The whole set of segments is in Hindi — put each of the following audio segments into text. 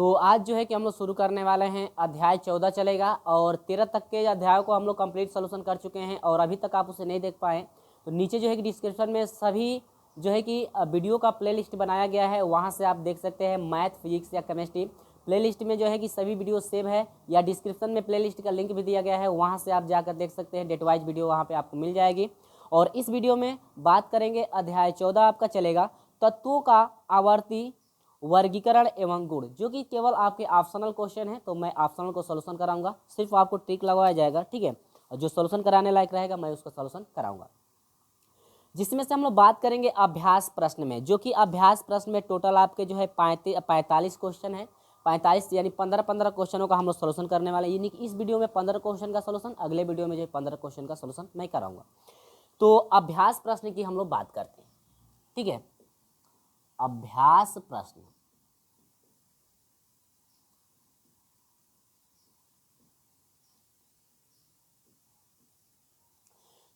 तो आज जो है कि हम लोग शुरू करने वाले हैं, अध्याय 14 चलेगा और 13 तक के अध्यायों को हम लोग कंप्लीट सोल्यूशन कर चुके हैं और अभी तक आप उसे नहीं देख पाए तो नीचे जो है कि डिस्क्रिप्शन में सभी जो है कि वीडियो का प्लेलिस्ट बनाया गया है, वहाँ से आप देख सकते हैं। मैथ, फिजिक्स या केमिस्ट्री प्लेलिस्ट में जो है कि सभी वीडियो सेव है, या डिस्क्रिप्शन में प्लेलिस्ट का लिंक भी दिया गया है, वहाँ से आप जाकर देख सकते हैं। डेट वाइज वीडियो वहाँ पे आपको मिल जाएगी। और इस वीडियो में बात करेंगे, अध्याय 14 आपका चलेगा तत्वों का आवर्ती वर्गीकरण एवं गुण, जो कि केवल आपके ऑप्शनल क्वेश्चन है। तो मैं ऑप्शनल को सोल्यूशन कराऊंगा, सिर्फ आपको ट्रिक लगवाया जाएगा, ठीक है। और जो सोल्यूशन कराने लायक रहेगा मैं उसका सोल्यूशन कराऊंगा, जिसमें से हम लोग बात करेंगे अभ्यास प्रश्न में, जो कि अभ्यास प्रश्न में टोटल आपके जो है 45 क्वेश्चन है। 45 यानी 15 क्वेश्चनों का हम लोग सोल्यूशन करने वाले हैं। यानी कि इस वीडियो में 15 क्वेश्चन का सोल्यूशन, अगले वीडियो में जो है 15 क्वेश्चन का सोल्यूशन मैं कराऊंगा। तो अभ्यास प्रश्न की हम लोग बात करते हैं, ठीक है। अभ्यास प्रश्न,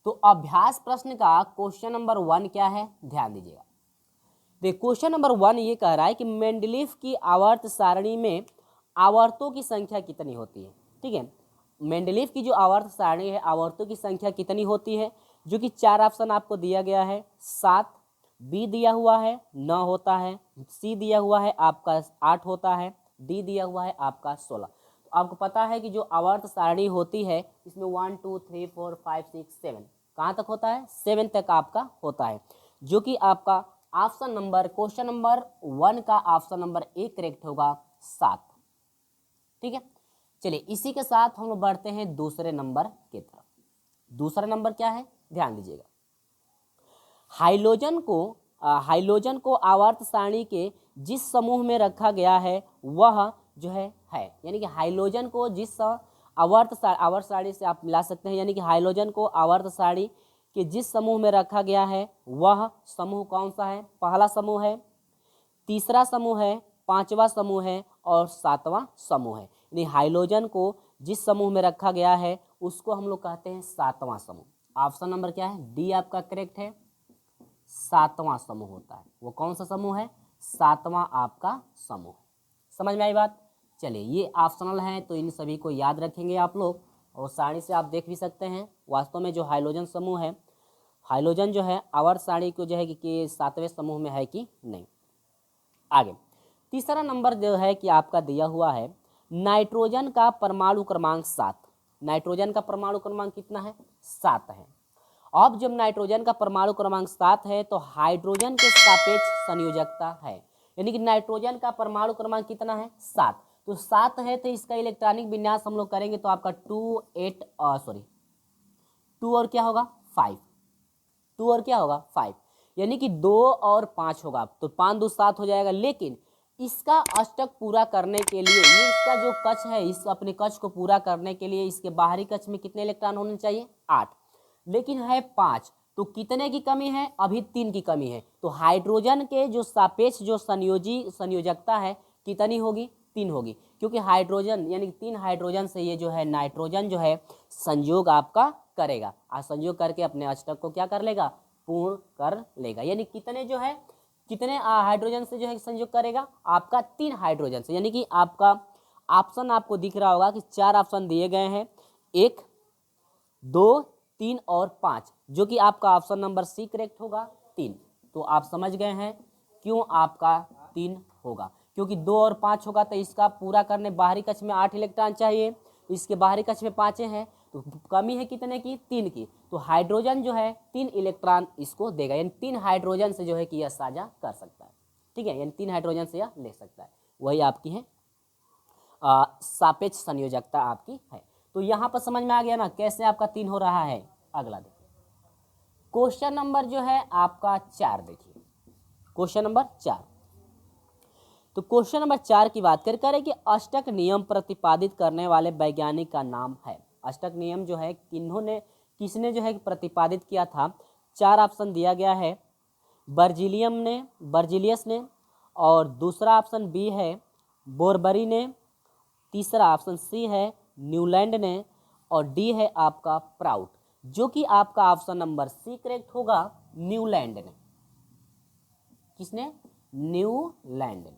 तो अभ्यास प्रश्न का क्वेश्चन नंबर 1 क्या है, ध्यान दीजिएगा। देखिए क्वेश्चन नंबर 1 ये कह रहा है कि मेंडलीफ की आवर्त सारणी में आवर्तों की संख्या कितनी होती है, ठीक है। मेंडलीफ की जो आवर्त सारणी है, आवर्तों की संख्या कितनी होती है, जो कि 4 ऑप्शन आपको दिया गया है। 7, बी दिया हुआ है 9 होता है, सी दिया हुआ है आपका 8 होता है, डी दिया हुआ है आपका 16। तो आपको पता है कि जो आवर्त सारणी होती है इसमें 1 2 3 4 5 6 7 कहाँ तक होता है, 7 तक आपका होता है, जो कि आपका ऑप्शन नंबर, क्वेश्चन नंबर 1 का ऑप्शन नंबर ए करेक्ट होगा, 7, ठीक है। चलिए इसी के साथ हम लोग बढ़ते हैं दूसरे नंबर की तरफ। दूसरा नंबर क्या है, ध्यान दीजिएगा। हाइलोजन को आवर्त सारणी के जिस समूह में रखा गया है वह जो है यानी कि हाइलोजन को जिस आवर्त सारणी से आप मिला सकते हैं, यानी कि हाइलोजन को आवर्त सारणी कि जिस समूह में रखा गया है वह समूह कौन सा है, पहला समूह है, तीसरा समूह है, पांचवा समूह है और सातवां समूह है। यानी हाइलोजन को जिस समूह में रखा गया है उसको हम लोग कहते हैं सातवां समूह। ऑप्शन नंबर क्या है, डी आपका करेक्ट है, सातवां समूह होता है। वो कौन सा समूह है, सातवां आपका समूह। समझ में आई बात। चलिए ये ऑप्शनल है तो इन सभी को याद रखेंगे आप लोग, और सारणी से आप देख भी सकते हैं वास्तव में जो हाइलोजन समूह है, हाइलोजन जो है आवर्त सारणी को जो है कि 7वें समूह में है कि नहीं। आगे तीसरा नंबर जो है कि आपका दिया हुआ है, नाइट्रोजन का परमाणु क्रमांक 7। नाइट्रोजन का परमाणु क्रमांक कितना है, 7 है। अब जब नाइट्रोजन का परमाणु क्रमांक 7 है तो हाइड्रोजन के सापेक्ष संयोजकता है, यानी कि नाइट्रोजन का परमाणु क्रमांक कितना है, 7। तो 7 है तो इसका इलेक्ट्रॉनिक विन्यास हम लोग करेंगे तो आपका 2 और क्या होगा 5, 2 और क्या होगा 5, यानी कि 2 और 5 होगा तो 5 2 7 हो जाएगा। लेकिन इसका अष्टक पूरा करने के लिए, ये इसका जो कक्ष है, इस अपने कक्ष को पूरा करने के लिए इसके बाहरी कक्ष में कितने इलेक्ट्रॉन होने चाहिए, 8, लेकिन है 5। तो कितने की कमी है, अभी 3 की कमी है। तो हाइड्रोजन के जो सापेक्ष जो संयोजकता है कितनी होगी, 3 होगी, क्योंकि हाइड्रोजन यानी 3 हाइड्रोजन से ये जो है नाइट्रोजन जो है संयोग आपका करेगा, और संयोग करके अपने अष्टक को क्या कर लेगा, पूर्ण कर लेगा। यानी कितने जो है, कितने हाइड्रोजन से जो है संयोग करेगा, आपका 3 हाइड्रोजन से। यानी कि आपका ऑप्शन आपको दिख रहा होगा कि 4 ऑप्शन दिए गए हैं, 1 2 3 और 5, जो कि आपका ऑप्शन नंबर सी करेक्ट होगा, 3। तो आप समझ गए हैं क्यों आपका 3 होगा, क्योंकि 2 और 5 होगा तो इसका पूरा करने बाहरी कक्ष में 8 इलेक्ट्रॉन चाहिए, इसके बाहरी कक्ष में 5 हैं, तो कमी है कितने की, 3 की। तो हाइड्रोजन जो है 3 इलेक्ट्रॉन इसको देगा, यानी 3 हाइड्रोजन से जो है कि यह साझा कर सकता है, ठीक है। यानी 3 हाइड्रोजन से यह ले सकता है, वही आपकी है सापेक्ष संयोजकता आपकी है। तो यहाँ पर समझ में आ गया ना कैसे आपका 3 हो रहा है। अगला देखिए क्वेश्चन नंबर जो है आपका 4, देखिए क्वेश्चन नंबर 4। तो क्वेश्चन नंबर 4 की बात करें कि अष्टक नियम प्रतिपादित करने वाले वैज्ञानिक का नाम है। अष्टक नियम जो है किसने जो है प्रतिपादित किया था, 4 ऑप्शन दिया गया है, बर्जिलियस ने, और दूसरा ऑप्शन बी है बोरबरी ने, तीसरा ऑप्शन सी है न्यूलैंड ने, और डी है आपका प्राउट, जो कि आपका ऑप्शन नंबर सी करेक्ट होगा, न्यूलैंड ने। किसने, न्यूलैंड ने।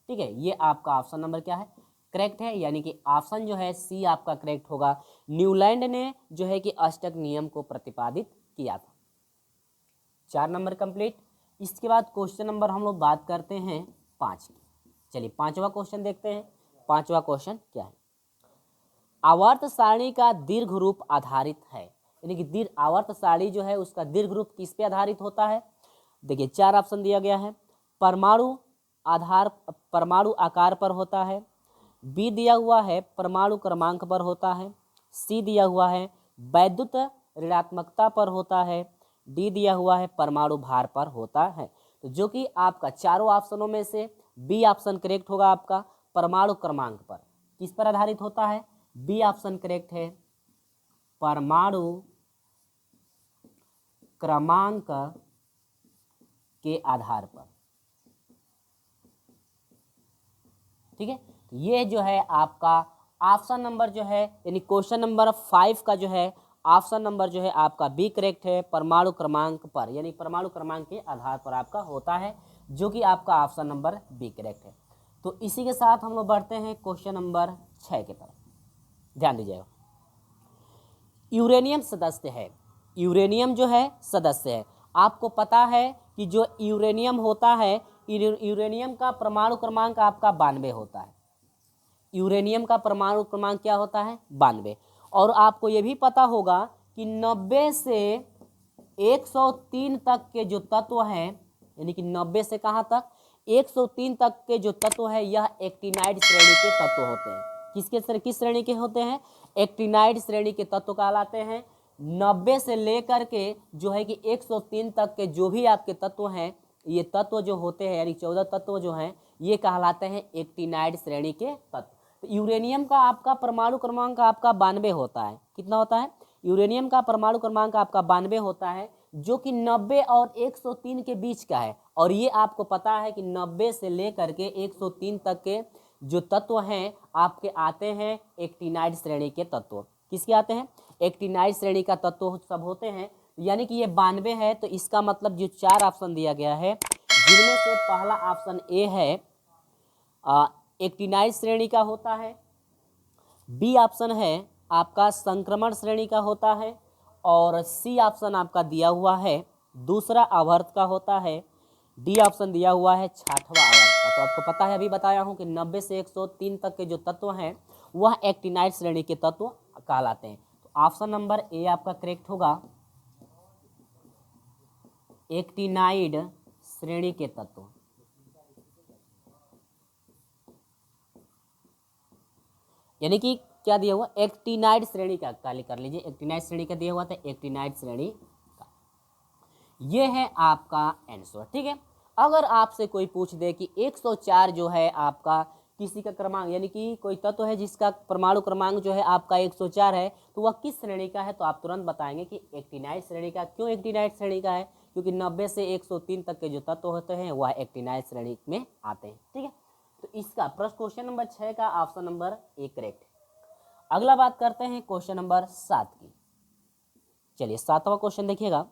ठीक है, ये आपका ऑप्शन नंबर क्या है, करेक्ट है, यानी कि ऑप्शन जो है सी आपका करेक्ट होगा। न्यूलैंड ने जो है कि अष्टक नियम को प्रतिपादित किया था। 4 नंबर कंप्लीट। इसके बाद क्वेश्चन नंबर हम लोग बात करते हैं 5 की। चलिए 5वां क्वेश्चन देखते हैं। 5वां क्वेश्चन क्या है, आवर्त सारणी का दीर्घ रूप आधारित है, यानी कि दीर्घ आवर्त सारणी जो है उसका दीर्घ रूप किस पे आधारित होता है। देखिए 4 ऑप्शन दिया गया है, परमाणु आकार पर होता है, बी दिया हुआ है परमाणु क्रमांक पर होता है, सी दिया हुआ है वैद्युत ऋणात्मकता पर होता है, डी दिया हुआ है परमाणु भार पर होता है। तो जो कि आपका चारों ऑप्शनों में से बी ऑप्शन करेक्ट होगा आपका, परमाणु क्रमांक पर। किस पर आधारित होता है, बी ऑप्शन करेक्ट है, परमाणु क्रमांक के आधार पर। ठीक है, तो ये जो है आपका ऑप्शन नंबर जो है, यानी क्वेश्चन नंबर 5 का जो है ऑप्शन नंबर जो है आपका बी करेक्ट है, परमाणु क्रमांक पर, यानी परमाणु क्रमांक के आधार पर आपका होता है, जो कि आपका ऑप्शन नंबर बी करेक्ट है। तो इसी के साथ हम लोग बढ़ते हैं क्वेश्चन नंबर 6 की तरफ। ध्यान दीजिएगा, यूरेनियम सदस्य है, यूरेनियम जो है सदस्य है। आपको पता है कि जो यूरेनियम होता है, यूरेनियम का परमाणु क्रमांक आपका 92 होता है। यूरेनियम का परमाणु क्रमांक क्या होता है, 92। और आपको ये भी पता होगा कि 90 से 103 तक के जो तत्व हैं, यानी कि 90 से कहाँ तक, 103 तक के जो तत्व है यह एक्टिनाइड श्रेणी के तत्व होते हैं। किस श्रेणी के होते हैं, एक्टिनाइड श्रेणी के तत्व कहलाते हैं। 90 से लेकर के जो है कि 103 तक के जो भी आपके तत्व हैं, ये तत्व जो होते हैं, यानी 14 तत्व जो हैं, ये कहलाते हैं एक्टिनाइड श्रेणी के तत्व। तो यूरेनियम का आपका परमाणु क्रमांक आपका 92 होता है। कितना होता है, यूरेनियम का परमाणु क्रमांक आपका 92 होता है, जो कि 90 और 103 के बीच का है। और ये आपको पता है कि 90 से लेकर के 103 तक के जो तत्व हैं आपके आते हैं एक्टिनाइड श्रेणी के तत्व। किसके आते हैं, एक्टिनाइड श्रेणी का तत्व सब होते हैं। यानी कि ये 92 है, तो इसका मतलब जो 4 ऑप्शन दिया गया है, जिनमें से पहला ऑप्शन ए है एक्टिनाइड श्रेणी का होता है, बी ऑप्शन है आपका संक्रमण श्रेणी का होता है, और सी ऑप्शन आपका दिया हुआ है दूसरा आवर्त का होता है, डी ऑप्शन दिया हुआ है 6वां आवर्त का। तो आपको पता है, अभी बताया हूं कि 90 से 103 तक के जो तत्व हैं वह एक्टिनाइड श्रेणी के तत्व कहलाते हैं। तो ऑप्शन नंबर ए आपका करेक्ट होगा, एक्टिनाइड श्रेणी के तत्व। यानी कि क्या दिया हुआ, एक्टिनाइड श्रेणी का, काली कर लीजिए, एक्टिनाइड श्रेणी का दिया हुआ था, एक्टिनाइड श्रेणी का। ये है आपका आंसर। ठीक है, अगर आपसे कोई पूछ दे कि 104 जो है आपका किसी का क्रमांक, यानी कि कोई तत्व है जिसका परमाणु क्रमांक जो है आपका 104 है, तो वह किस श्रेणी का है, तो आप तुरंत बताएंगे कि एक्टिनाइड श्रेणी का। क्यों एक्टिनाइड श्रेणी का है, क्योंकि 90 से 103 तक के जो तत्व होते हैं वह एक्टिनाइड श्रेणी में आते हैं। ठीक है, तो इसका प्रश्न क्वेश्चन नंबर 6 का ऑप्शन नंबर ए करेक्ट है। अगला बात करते हैं क्वेश्चन नंबर 7 की। चलिए 7वां क्वेश्चन देखिएगा,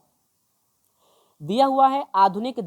दिया हुआ है आधुनिक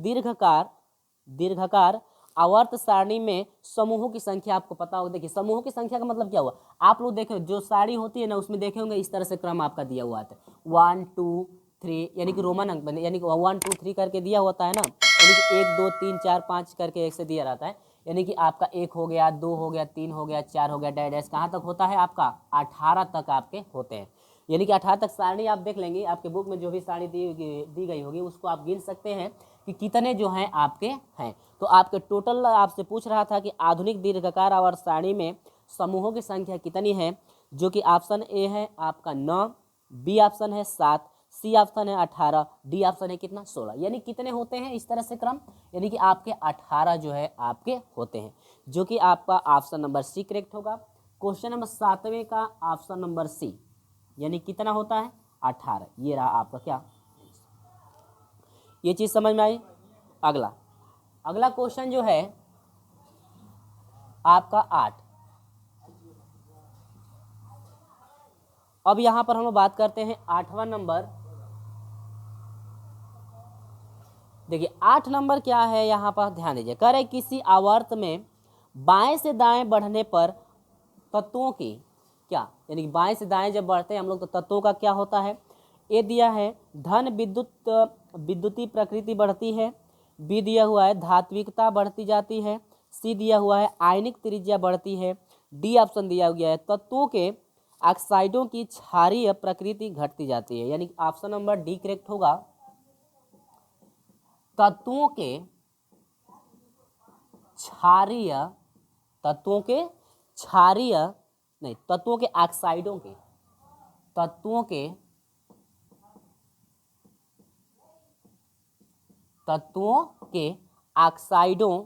दीर्घाकार आवर्त सारणी में समूहों की संख्या आपको पता होगा। देखिए समूहों की संख्या का मतलब क्या हुआ, आप लोग देखे जो सारणी होती है ना, उसमें देखे होंगे इस तरह से क्रम आपका दिया हुआ था 1 2 3, यानी कि रोमन अंक, यानी कि 1 2 3 करके दिया होता है ना, यानी कि 1 2 3 4 5 करके एक से दिया रहता है। यानी कि आपका 1 हो गया, 2 हो गया, 3 हो गया, 4 हो गया, डैश कहाँ तक होता है आपका 18 तक आपके होते हैं। यानी कि 18 तक सारणी आप देख लेंगे, आपके बुक में जो भी सारणी दी गई होगी उसको आप गिन सकते हैं कि कितने जो हैं आपके हैं। तो आपके टोटल आपसे पूछ रहा था कि आधुनिक दीर्घाकार आवर्त सारणी में समूहों की संख्या कितनी है, जो कि ऑप्शन ए है आपका 9, बी ऑप्शन है 7, सी ऑप्शन है 18, डी ऑप्शन है कितना 16। यानी कितने होते हैं इस तरह से क्रम, यानी कि आपके 18 जो है आपके होते हैं, जो कि आपका ऑप्शन नंबर सी करेक्ट होगा। क्वेश्चन नंबर 7वें का ऑप्शन नंबर सी, यानी कितना होता है 18। ये रहा आपका क्या, ये चीज समझ में आई। अगला क्वेश्चन जो है आपका 8। अब यहां पर हम बात करते हैं 8वां नंबर। देखिए 8 नंबर क्या है, यहां पर ध्यान दीजिए, कह रहे किसी आवर्त में बाएं से दाएं बढ़ने पर तत्वों की क्या, यानी कि बाएं से दाएं जब बढ़ते हैं हम लोग तो तत्वों का क्या होता है। ए दिया है धन विद्युतीय प्रकृति बढ़ती है। बी दिया हुआ है धात्विकता बढ़ती जाती है। सी दिया हुआ है आयनिक त्रिज्या बढ़ती है। डी ऑप्शन दिया गया है तत्वों के ऑक्साइडों की क्षारीय प्रकृति घटती जाती है, यानी ऑप्शन नंबर डी करेक्ट होगा। तत्वों के क्षारीय, तत्वों के क्षारीय नहीं, तत्वों के ऑक्साइडों के, तत्वों के ऑक्साइडों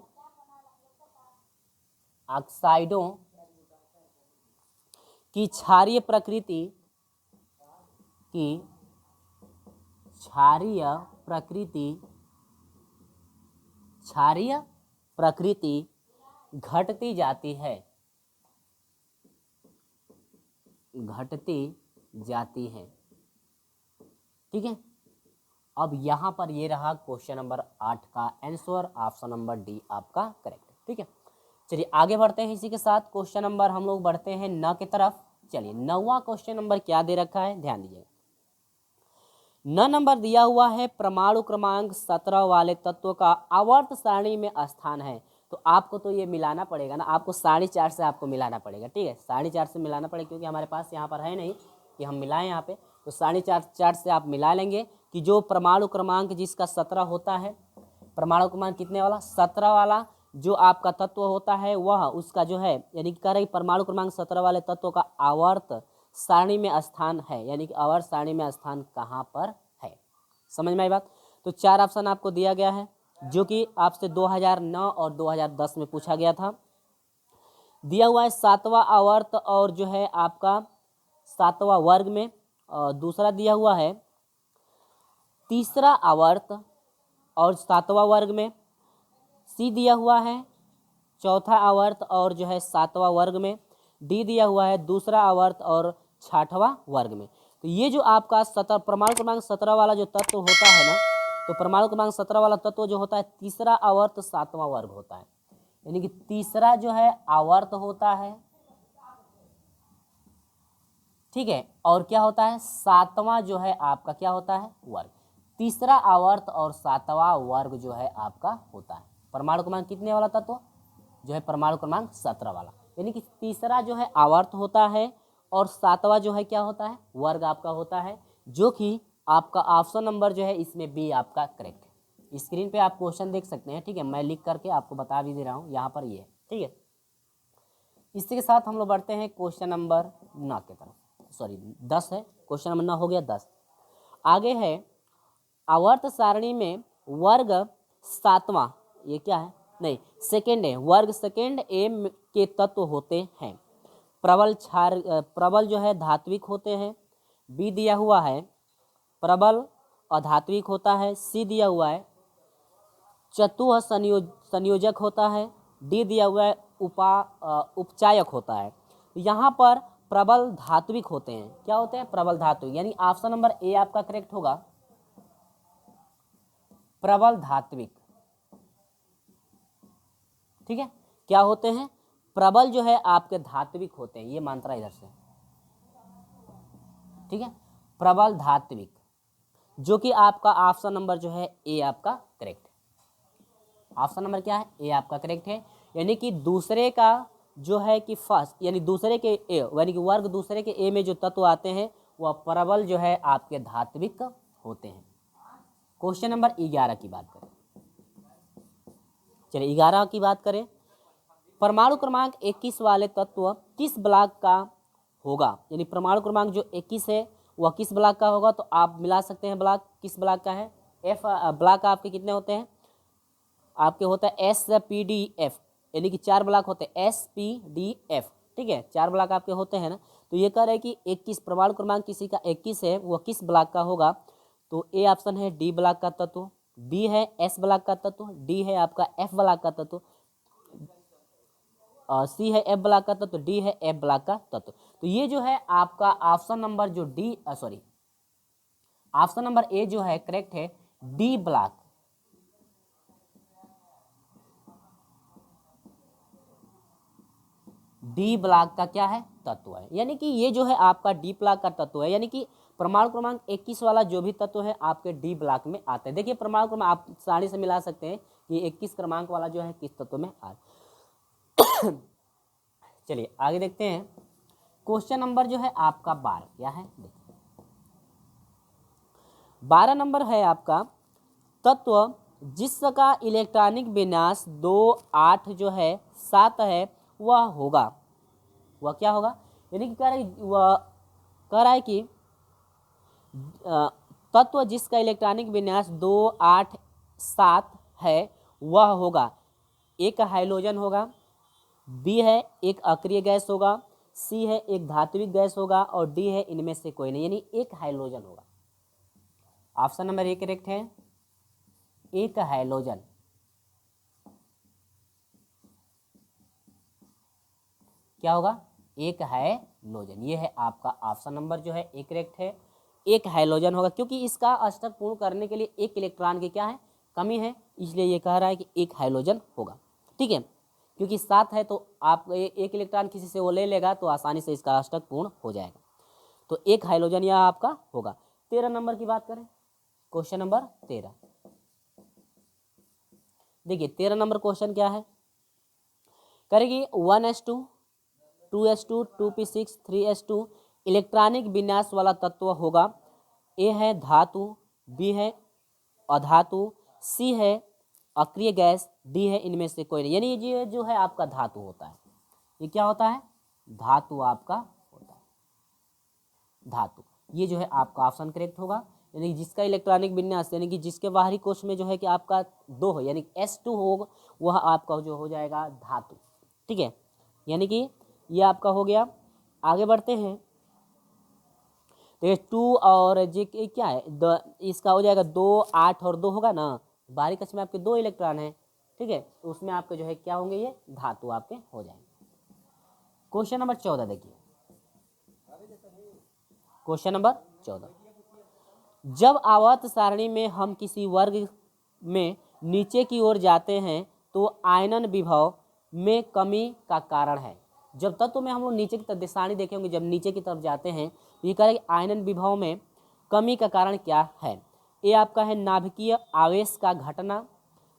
की क्षारीय प्रकृति घटती जाती है, ठीक है। अब यहाँ पर ये रहा क्वेश्चन नंबर 8 का आंसर, ऑप्शन नंबर डी आपका करेक्ट है, ठीक है। चलिए आगे बढ़ते हैं, इसी के साथ क्वेश्चन नंबर हम लोग बढ़ते हैं न की तरफ। चलिए 9वां क्वेश्चन नंबर क्या दे रखा है, ध्यान दीजिएगा। 9 नंबर दिया हुआ है परमाणु क्रमांक 17 वाले तत्व का आवर्त सारणी में स्थान है। तो आपको तो ये मिलाना पड़ेगा ना, आपको 4.5 से आपको मिलाना पड़ेगा, ठीक है। 4.5 से मिलाना पड़ेगा क्योंकि हमारे पास यहाँ पर है नहीं कि हम मिलाएं यहाँ पे, तो 4.5 से आप मिला लेंगे कि जो परमाणु क्रमांक जिसका 17 होता है, परमाणु क्रमांक कितने वाला, 17 वाला जो आपका तत्व होता है वह उसका जो है, यानी कि कह रहे परमाणु क्रमांक 17 वाले तत्व का आवर्त सारणी में स्थान है, यानी कि आवर्त सारणी में स्थान कहाँ पर है। समझ में आई बात। तो 4 ऑप्शन आपको दिया गया है जो कि आपसे 2009 और 2010 में पूछा गया था। दिया हुआ है 7वां आवर्त और जो है आपका 7वां वर्ग में, और दूसरा दिया हुआ है 3रा आवर्त और 7वां वर्ग में। सी दिया हुआ है 4था आवर्त और जो है 7वां वर्ग में। डी दिया हुआ है 2रा आवर्त और 6वां वर्ग में। तो ये जो आपका परमाणु क्रमांक 17 वाला जो तत्व होता है ना, तो परमाणु क्रमांक 17 वाला तत्व जो होता है 3रा आवर्त 7वां वर्ग होता है, यानी कि 3रा जो है आवर्त होता है, ठीक है। और क्या होता है 7वां जो है आपका क्या होता है वर्ग। 3रा आवर्त और 7वां वर्ग जो है आपका होता है परमाणु क्रमांक कितने वाला तत्व, जो है परमाणु क्रमांक 17 वाला, यानी कि 3रा जो है आवर्त होता है और 7वां जो है क्या होता है वर्ग आपका होता है, जो कि आपका ऑप्शन नंबर जो है इसमें बी आपका करेक्ट है। स्क्रीन पे आप क्वेश्चन देख सकते हैं, ठीक है, मैं लिख करके आपको बता भी दे रहा हूँ, यहाँ पर ये है, ठीक है। इसी के साथ हम लोग बढ़ते हैं क्वेश्चन नंबर 9 की तरफ, सॉरी 10 है, क्वेश्चन नंबर 9 हो गया 10। आगे है आवर्त सारणी में वर्ग 7वां, ये क्या है नहीं सेकेंड है, वर्ग सेकेंड एम के तत्व होते हैं। प्रबल जो है धात्विक होते हैं। बी दिया हुआ है प्रबल अधात्विक होता है। सी दिया हुआ है चतुः संयोजक होता है। डी दिया हुआ है उपचायक होता है। यहाँ पर प्रबल धात्विक होते हैं, क्या होते हैं प्रबल धात्विक, यानी ऑप्शन नंबर ए आपका करेक्ट होगा, प्रबल धात्विक, ठीक है। क्या होते हैं प्रबल जो है आपके धात्विक होते हैं, ये मात्रा इधर से, ठीक है, प्रबल धात्विक, जो कि आपका ऑप्शन नंबर जो है ए आपका करेक्ट है। ऑप्शन नंबर क्या है ए आपका करेक्ट है, यानी कि दूसरे का जो है कि फर्स्ट यानी दूसरे के ए यानी कि वर्ग दूसरे के ए में जो तत्व आते हैं वह प्रबल जो है आपके धात्विक होते हैं। क्वेश्चन नंबर 11 की बात करें, चलिए 11 की बात करें। परमाणु क्रमांक 21 वाले तत्व किस ब्लॉक का होगा, यानी परमाणु क्रमांक जो 21 है वह किस ब्लॉक का होगा, तो आप मिला सकते हैं ब्लॉक किस ब्लॉक का है। एफ ब्लॉक आपके कितने होते हैं, आपके होता है SP-D-F, यानी कि 4 ब्लॉक होते हैं SP-D-F, ठीक है, 4 ब्लॉक आपके होते हैं ना। तो ये कह रहे हैं कि 21 परमाणु क्रमांक किसी का 21 है वह किस ब्लॉक का होगा, तो ए ऑप्शन है डी ब्लॉक का तत्व, बी है एस ब्लॉक का तत्व, डी है आपका एफ ब्लॉक का तत्व, सी है एफ ब्लॉक का तत्व, डी है एफ ब्लॉक का तत्व। तो ये जो है आपका ऑप्शन नंबर जो D sorry option number A जो है करेक्ट है, डी ब्लॉक, डी ब्लॉक का क्या है, तत्व है। यानी कि ये जो है आपका डी ब्लॉक का तत्व है, यानी कि परमाणु क्रमांक 21 वाला जो भी तत्व है आपके डी ब्लॉक में आता है। देखिए परमाणु क्रमांक आप सारणी से मिला सकते हैं कि 21 क्रमांक वाला जो है किस तत्व में आ रहा है। चलिए आगे देखते हैं। क्वेश्चन नंबर जो है आपका 12 क्या है, देखिए 12 नंबर है आपका, तत्व जिसका इलेक्ट्रॉनिक विन्यास 2 8 जो है 7 है वह होगा, वह क्या होगा, यानी कि कह रहा है कि तत्व जिसका इलेक्ट्रॉनिक विन्यास 2 8 7 है वह होगा, एक हाइड्रोजन होगा, बी है एक अक्रिय गैस होगा, सी है एक धात्विक गैस होगा और डी है इनमें से कोई नहीं, यानी एक हाइड्रोजन होगा। ऑप्शन नंबर ए करेक्ट है, एक हाइड्रोजन। क्या होगा, एक हाइड्रोजन। ये है आपका ऑप्शन नंबर जो है एक करेक्ट है, एक हाइड्रोजन होगा, क्योंकि इसका अष्टक पूर्ण करने के लिए एक इलेक्ट्रॉन की क्या है, कमी है, इसलिए ये कह रहा है कि एक हाइड्रोजन होगा। ठीक है, क्योंकि 7 है तो आप एक इलेक्ट्रॉन किसी से वो ले लेगा तो आसानी से इसका अष्टक पूर्ण हो जाएगा, तो एक हाइड्रोजन यह आपका होगा। 13 नंबर की बात करें, क्वेश्चन नंबर 13, देखिए 13 नंबर क्वेश्चन क्या है, करेगी 1s2 2s2 2p6 3s2 electronic विन्यास वाला तत्व होगा। ए है धातु, बी है अधातु, सी है अक्रिय गैस, डी है इनमें से कोई नहीं, यानी ये जो है आपका धातु होता है। ये क्या होता है, धातु आपका होता है, धातु। ये जो है आपका ऑप्शन करेक्ट होगा, यानी जिसका इलेक्ट्रॉनिक विन्यास यानी कि जिसके बाहरी कोश में जो है कि आपका 2 हो यानी S2 होगा, वह आपका जो हो जाएगा धातु। ठीक है, यानी कि ये आपका हो गया। आगे बढ़ते हैं, देखिए 2 और जे क्या है, इसका हो जाएगा 2 8 और 2 होगा ना, बाहरी कक्ष में आपके 2 इलेक्ट्रॉन हैं। ठीक है, तो उसमें आपके जो है क्या होंगे, ये धातु आपके हो जाएंगे। क्वेश्चन नंबर 14 देखिए, क्वेश्चन नंबर 14, जब आवर्त सारणी में हम किसी वर्ग में नीचे की ओर जाते हैं तो आयनन विभव में कमी का कारण है। जब तत्व में हम लोग नीचे की तरफ सारणी देखे होंगे, जब नीचे की तरफ जाते हैं तो ये कह आयनन विभव में कमी का कारण क्या है। ए आपका है नाभिकीय आवेश का घटना,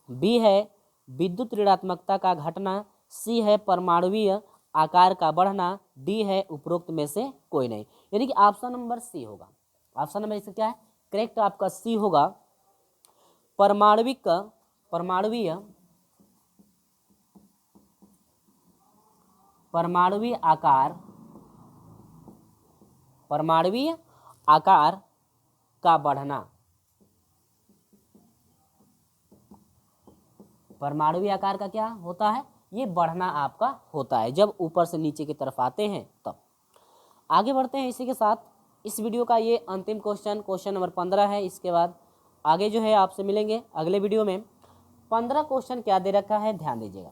बी है विद्युत ऋणात्मकता का घटना, सी है परमाणुवीय आकार का बढ़ना, डी है उपरोक्त में से कोई नहीं, यानी कि ऑप्शन नंबर सी होगा। ऑप्शन नंबर इसका क्या है, करेक्ट आपका सी होगा, परमाणुवीय आकार का बढ़ना, परमाणुवीय आकार का क्या होता है, ये बढ़ना आपका होता है जब ऊपर से नीचे की तरफ आते हैं तब। आगे बढ़ते हैं, इसी के साथ इस वीडियो का ये अंतिम क्वेश्चन नंबर 15 है। इसके बाद आगे जो है आपसे मिलेंगे अगले वीडियो में। 15 क्वेश्चन क्या दे रखा है, ध्यान दीजिएगा।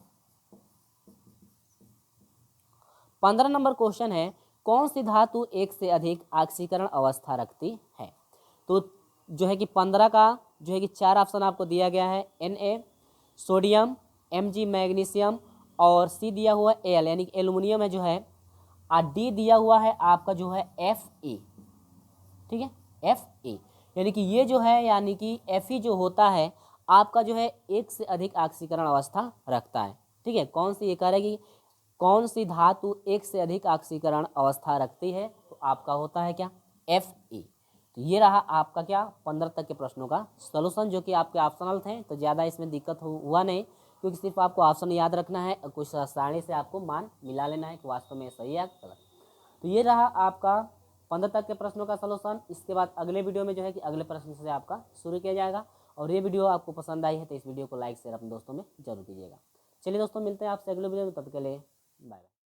15 नंबर क्वेश्चन है, कौन सी धातु एक से अधिक ऑक्सीकरण अवस्था रखती है। तो जो है कि 15 का जो है कि 4 ऑप्शन आपको दिया गया है, Na सोडियम, Mg मैग्नीशियम और सी दिया हुआ है Al यानी कि एल्युमिनियम है जो है, और डी दिया हुआ है आपका जो है Fe। ठीक है, Fe यानी कि ये जो है यानी कि Fe जो होता है आपका जो है एक से अधिक ऑक्सीकरण अवस्था रखता है। ठीक है, कौन सी, ये कह रहे कि कौन सी धातु एक से अधिक ऑक्सीकरण अवस्था रखती है, तो आपका होता है क्या, Fe। तो ये रहा आपका क्या 15 तक के प्रश्नों का सलूशन, जो कि आपके ऑप्शनल थे, तो ज़्यादा इसमें दिक्कत हुआ नहीं, क्योंकि सिर्फ आपको ऑप्शन याद रखना है और कुछ सारणी से आपको मान मिला लेना है कि वास्तव में सही है गलत। तो ये रहा आपका 15 तक के प्रश्नों का सलूशन। इसके बाद अगले वीडियो में जो है कि अगले प्रश्न से आपका शुरू किया जाएगा, और ये वीडियो आपको पसंद आई है तो इस वीडियो को लाइक शेयर अपने दोस्तों में जरूर कीजिएगा। चलिए दोस्तों, मिलते हैं आपसे अगले वीडियो में, तब तक के लिए बाय बाय।